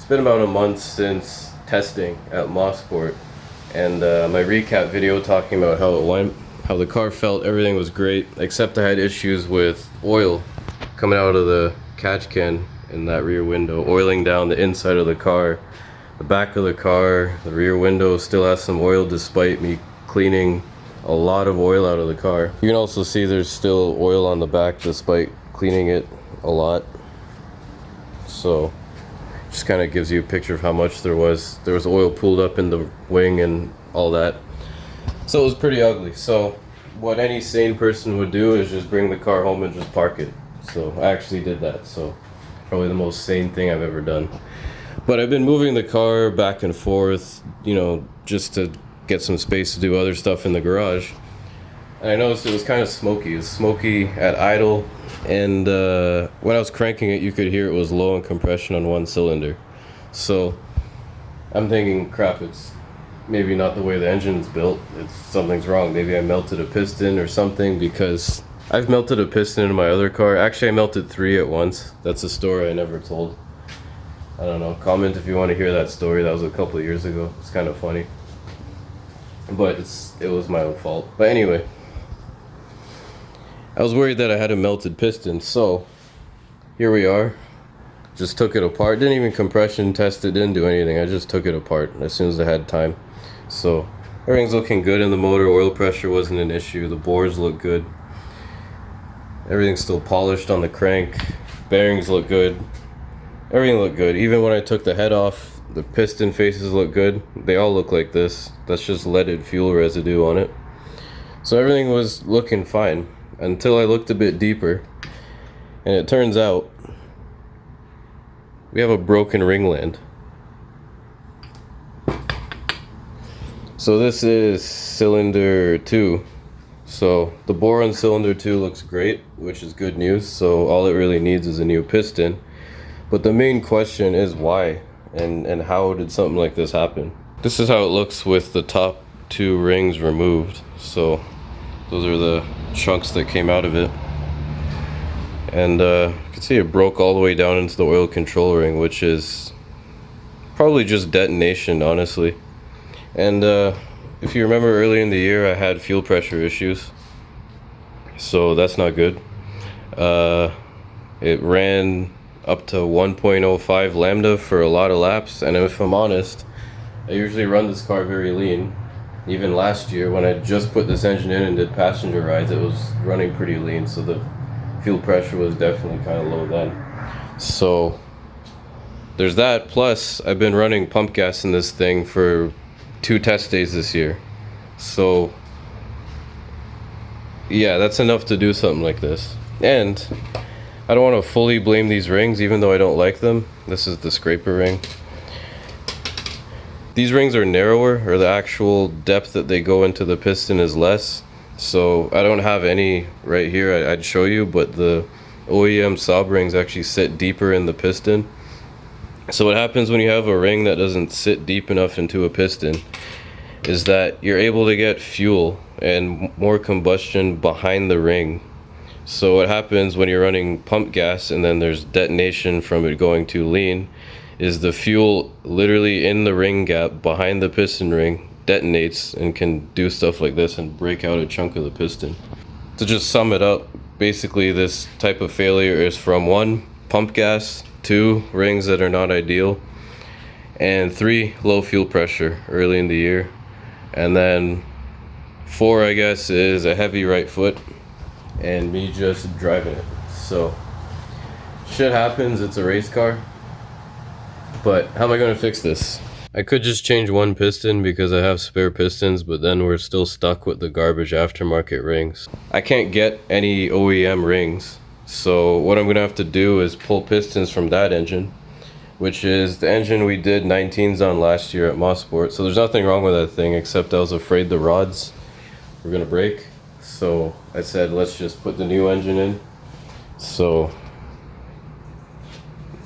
It's been about a month since testing at Motorsports, and my recap video talking about how it went, how the car felt, everything was great, except I had issues with oil coming out of the catch can in that rear window, oiling down the inside of the car. The back of the car, the rear window still has some oil despite me cleaning a lot of oil out of the car. You can also see there's still oil on the back despite cleaning it a lot. So just kind of gives you a picture of how much there was oil pooled up in the wing and all that. So it was pretty ugly. So what any sane person would do is just bring the car home and just park it. So I actually did that. So probably the most sane thing I've ever done. But I've been moving the car back and forth, you know, just to get some space to do other stuff in the garage. And I noticed it was kind of smoky. It was smoky at idle, and when I was cranking it, you could hear it was low in compression on one cylinder. So I'm thinking, crap, it's maybe not the way the engine's built. Something's wrong. Maybe I melted a piston or something, because I've melted a piston in my other car. Actually, I melted 3 at once. That's a story I never told. I don't know. Comment if you want to hear that story. That was a couple of years ago. It's kind of funny. But it was my own fault. But anyway, I was worried that I had a melted piston, so here we are. Just took it apart. Didn't even compression test it, didn't do anything. I just took it apart as soon as I had time. So everything's looking good in the motor. Oil pressure wasn't an issue. The bores look good. Everything's still polished on the crank. Bearings look good. Everything looked good. Even when I took the head off, the piston faces look good. They all look like this. That's just leaded fuel residue on it. So everything was looking fine until I looked a bit deeper, and it turns out we have a broken ringland. So this is cylinder 2. So the bore on cylinder 2 looks great, which is good news. So all it really needs is a new piston. But the main question is why, and how did something like this happen? This is how it looks with the top 2 rings removed. So those are the chunks that came out of it. And you can see it broke all the way down into the oil control ring, which is probably just detonation, honestly. And if you remember early in the year, I had fuel pressure issues. So that's not good. It ran up to 1.05 lambda for a lot of laps, and if I'm honest, I usually run this car very lean. Even last year when I just put this engine in and did passenger rides, it was running pretty lean, so the fuel pressure was definitely kind of low then. So there's that, plus I've been running pump gas in this thing for 2 test days this year. So yeah, that's enough to do something like this. And I don't want to fully blame these rings, even though I don't like them. This is the scraper ring. These rings are narrower, or the actual depth that they go into the piston is less. So I don't have any right here I'd show you, but the OEM sob rings actually sit deeper in the piston. So what happens when you have a ring that doesn't sit deep enough into a piston is that you're able to get fuel and more combustion behind the ring. So what happens when you're running pump gas and then there's detonation from it going too lean is the fuel literally in the ring gap behind the piston ring detonates and can do stuff like this and break out a chunk of the piston. To just sum it up, basically this type of failure is from 1, pump gas, 2, rings that are not ideal, and 3, low fuel pressure early in the year, and then 4, I guess, is a heavy right foot and me just driving it. So shit happens, it's a race car. But how am I going to fix this? I could just change 1 piston because I have spare pistons, but then we're still stuck with the garbage aftermarket rings. I can't get any OEM rings, so what I'm going to have to do is pull pistons from that engine, which is the engine we did 19s on last year at Motorsports. So there's nothing wrong with that thing, except I was afraid the rods were going to break. So I said, let's just put the new engine in. So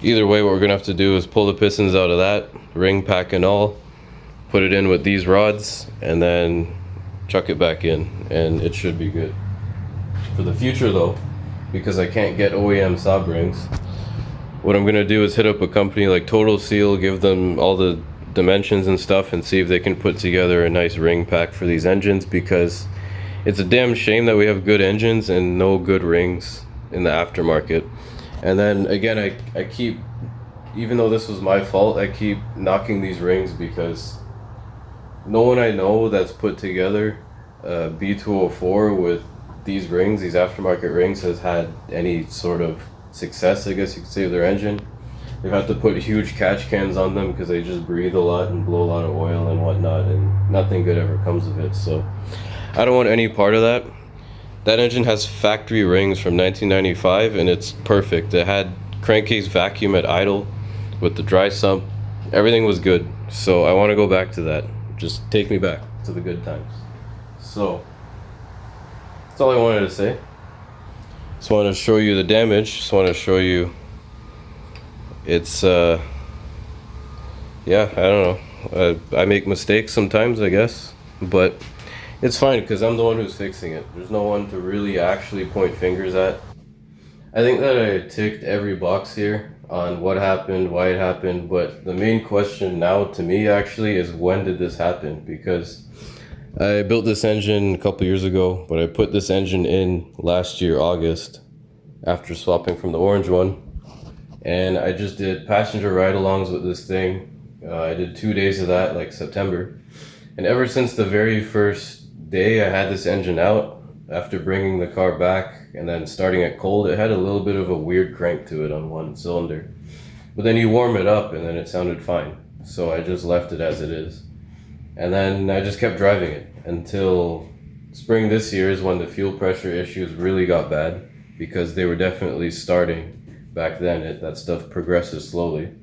either way, what we're gonna have to do is pull the pistons out of that, ring pack and all, put it in with these rods, and then chuck it back in, and it should be good. For the future though, because I can't get OEM sob rings, what I'm gonna do is hit up a company like Total Seal, give them all the dimensions and stuff, and see if they can put together a nice ring pack for these engines, because it's a damn shame that we have good engines and no good rings in the aftermarket. And then again, I keep, even though this was my fault, I keep knocking these rings because no one I know that's put together a B204 with these rings, these aftermarket rings, has had any sort of success, I guess you could say, with their engine. They've had to put huge catch cans on them because they just breathe a lot and blow a lot of oil and whatnot, and nothing good ever comes of it. So I don't want any part of that. That engine has factory rings from 1995 and it's perfect. It had crankcase vacuum at idle with the dry sump. Everything was good. So I want to go back to that. Just take me back to the good times. So that's all I wanted to say. Just want to show you the damage. Just want to show you it's yeah, I don't know. I make mistakes sometimes, I guess, but it's fine because I'm the one who's fixing it. There's no one to really actually point fingers at. I think that I ticked every box here on what happened, why it happened, but the main question now to me actually is, when did this happen? Because I built this engine a couple years ago, but I put this engine in last year, August, after swapping from the orange one. And I just did passenger ride-alongs with this thing. I did 2 days of that, like September. And ever since the very first day I had this engine out, after bringing the car back and then starting it cold, it had a little bit of a weird crank to it on one cylinder. But then you warm it up and then it sounded fine. So I just left it as it is. And then I just kept driving it until spring this year is when the fuel pressure issues really got bad, because they were definitely starting back then. That stuff progresses slowly.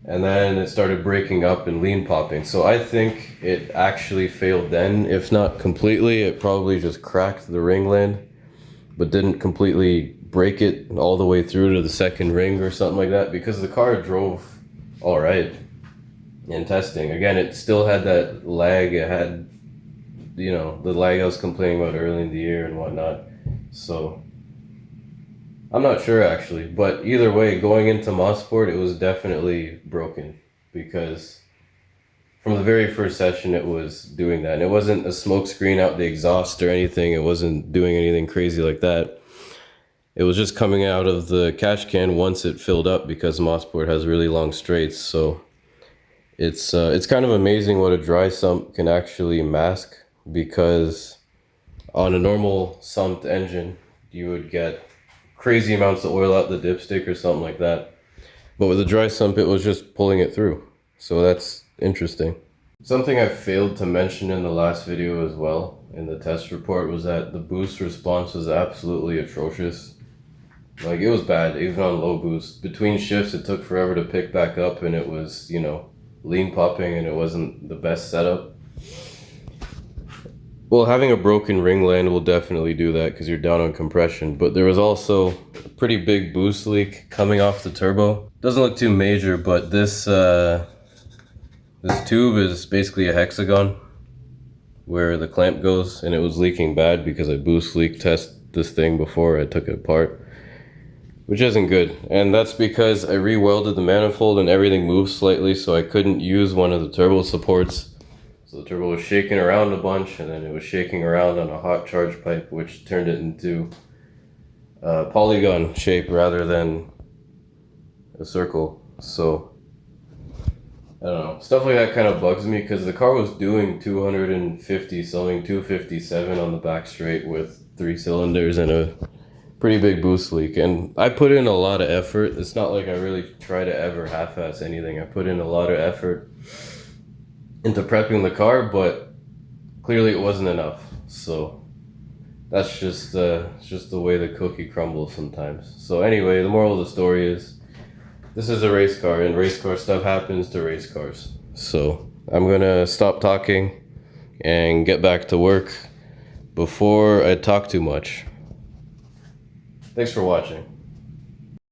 And then it started breaking up and lean popping. So I think it actually failed then. If not completely, it probably just cracked the ringland, but didn't completely break it all the way through to the second ring or something like that, because the car drove all right in testing. Again, it still had that lag. It had, you know, the lag I was complaining about early in the year and whatnot. So I'm not sure actually, but either way, going into Motorsport, it was definitely broken, because from the very first session it was doing that. And it wasn't a smoke screen out the exhaust or anything. It wasn't doing anything crazy like that. It was just coming out of the catch can once it filled up, because Motorsport has really long straights. So it's kind of amazing what a dry sump can actually mask, because on a normal sumped engine you would get crazy amounts of oil out the dipstick or something like that, but with a dry sump it was just pulling it through. So that's interesting. Something I failed to mention in the last video as well in the test report was that the boost response was absolutely atrocious. Like, it was bad even on low boost. Between shifts it took forever to pick back up, and it was, you know, lean popping, and it wasn't the best setup. Well, having a broken ringland will definitely do that because you're down on compression, but there was also a pretty big boost leak coming off the turbo. Doesn't look too major, but this tube is basically a hexagon where the clamp goes, and it was leaking bad because I boost leak tested this thing before I took it apart, which isn't good. And that's because I re-welded the manifold and everything moved slightly, so I couldn't use one of the turbo supports. So the turbo was shaking around a bunch, and then it was shaking around on a hot charge pipe, which turned it into a polygon shape rather than a circle. So I don't know, stuff like that kind of bugs me, because the car was doing 250 something, 257 on the back straight with 3 cylinders and a pretty big boost leak. And I put in a lot of effort. It's not like I really try to ever half-ass anything. I put in a lot of effort into prepping the car, but clearly it wasn't enough. So that's just the way the cookie crumbles sometimes. So anyway, the moral of the story is, this is a race car, and race car stuff happens to race cars. So I'm gonna stop talking and get back to work before I talk too much. Thanks for watching.